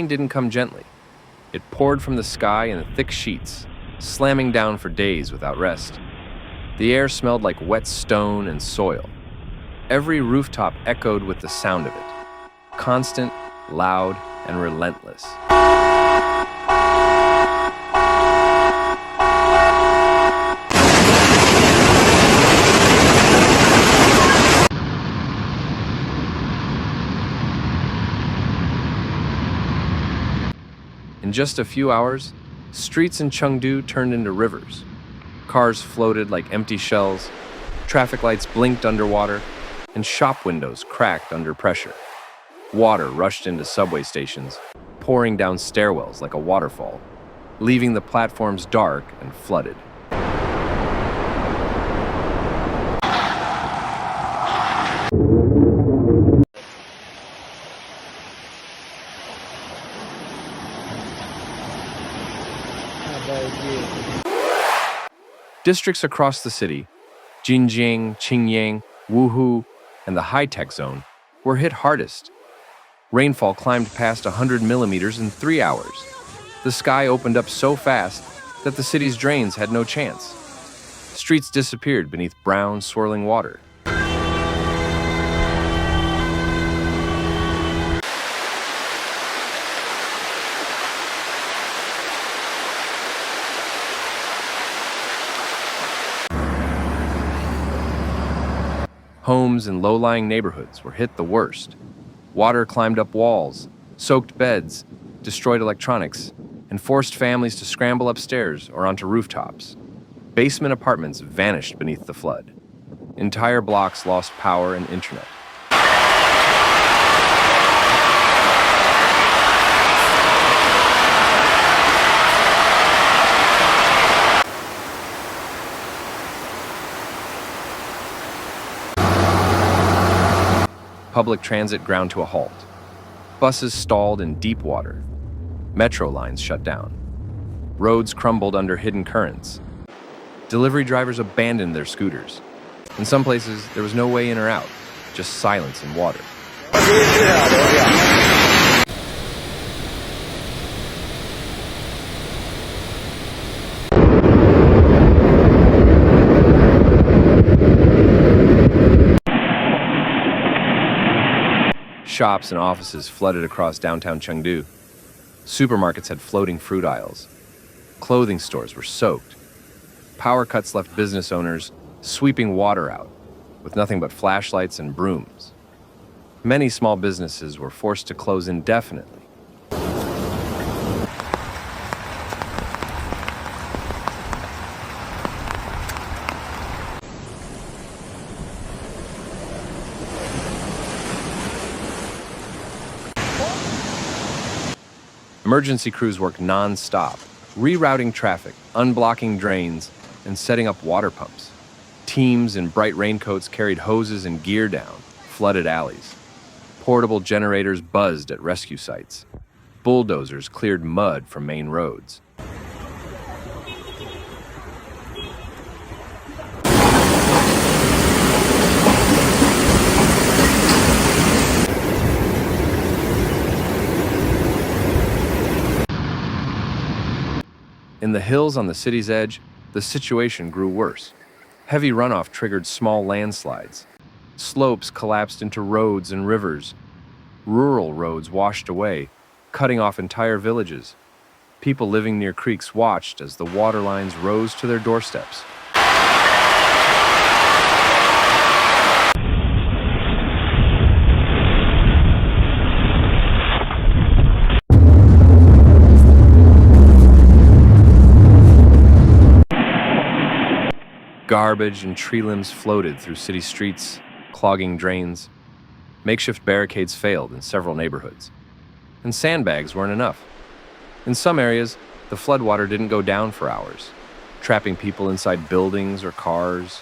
rain didn't come gently. It poured from the sky in thick sheets, slamming down for days without rest. The air smelled like wet stone and soil. Every rooftop echoed with the sound of it, constant, loud, and relentless. In just a few hours, streets in Chengdu turned into rivers. Cars floated like empty shells, traffic lights blinked underwater, and shop windows cracked under pressure. Water rushed into subway stations, pouring down stairwells like a waterfall, leaving the platforms dark and flooded. Districts across the city, Jinjiang, Qingyang, Wuhu, and the high-tech zone, were hit hardest. Rainfall climbed past 100 millimeters in 3 hours. The sky opened up so fast that the city's drains had no chance. Streets disappeared beneath brown, swirling water. Homes in low-lying neighborhoods were hit the worst. Water climbed up walls, soaked beds, destroyed electronics, and forced families to scramble upstairs or onto rooftops. Basement apartments vanished beneath the flood. Entire blocks lost power and internet. Public transit ground to a halt. Buses stalled in deep water. Metro lines shut down. Roads crumbled under hidden currents. Delivery drivers abandoned their scooters. In some places, there was no way in or out, just silence and water. Shops and offices flooded across downtown Chengdu. Supermarkets had floating fruit aisles. Clothing stores were soaked. Power cuts left business owners sweeping water out, with nothing but flashlights and brooms. Many small businesses were forced to close indefinitely. Emergency crews worked non-stop, rerouting traffic, unblocking drains, and setting up water pumps. Teams in bright raincoats carried hoses and gear down flooded alleys. Portable generators buzzed at rescue sites. Bulldozers cleared mud from main roads. In the hills on the city's edge, the situation grew worse. Heavy runoff triggered small landslides. Slopes collapsed into roads and rivers. Rural roads washed away, cutting off entire villages. People living near creeks watched as the water lines rose to their doorsteps. Garbage and tree limbs floated through city streets, clogging drains. Makeshift barricades failed in several neighborhoods. And sandbags weren't enough. In some areas, the floodwater didn't go down for hours, trapping people inside buildings or cars.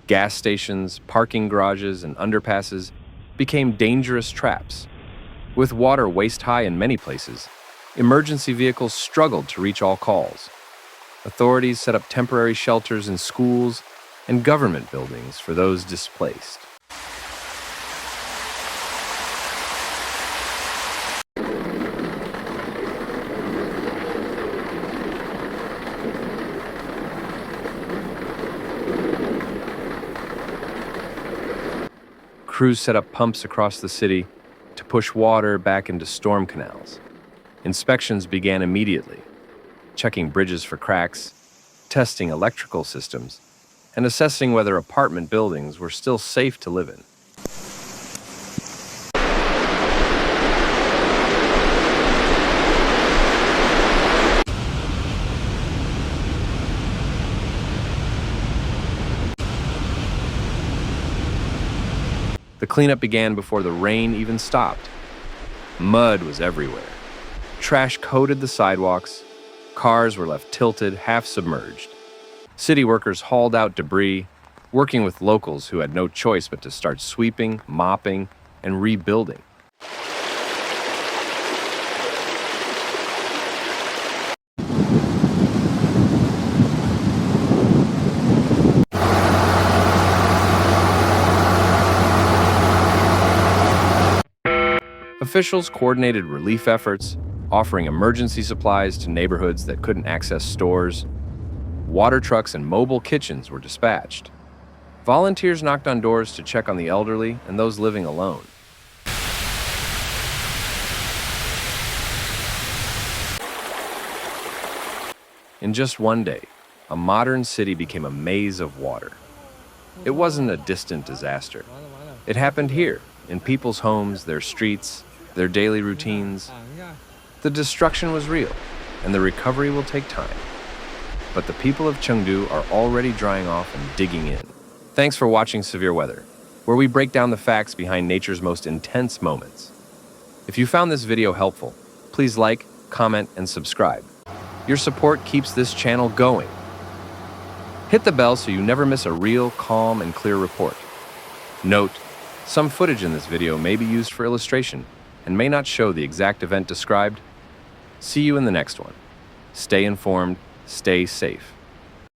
Gas stations, parking garages, and underpasses became dangerous traps. With water waist-high in many places, emergency vehicles struggled to reach all calls. Authorities set up temporary shelters in schools and government buildings for those displaced. Crews set up pumps across the city to push water back into storm canals. Inspections began immediately, checking bridges for cracks, testing electrical systems, and assessing whether apartment buildings were still safe to live in. The cleanup began before the rain even stopped. Mud was everywhere. Trash coated the sidewalks. Cars were left tilted, half submerged. City workers hauled out debris, working with locals who had no choice but to start sweeping, mopping, and rebuilding. Officials coordinated relief efforts, offering emergency supplies to neighborhoods that couldn't access stores. Water trucks and mobile kitchens were dispatched. Volunteers knocked on doors to check on the elderly and those living alone. In just one day, a modern city became a maze of water. It wasn't a distant disaster. It happened here, in people's homes, their streets, their daily routines. The destruction was real, and the recovery will take time. But the people of Chengdu are already drying off and digging in. Thanks for watching Severe Weather, where we break down the facts behind nature's most intense moments. If you found this video helpful, please like, comment, and subscribe. Your support keeps this channel going. Hit the bell so you never miss a real, calm, and clear report. Note, some footage in this video may be used for illustration and may not show the exact event described. See you in the next one. Stay informed, stay safe.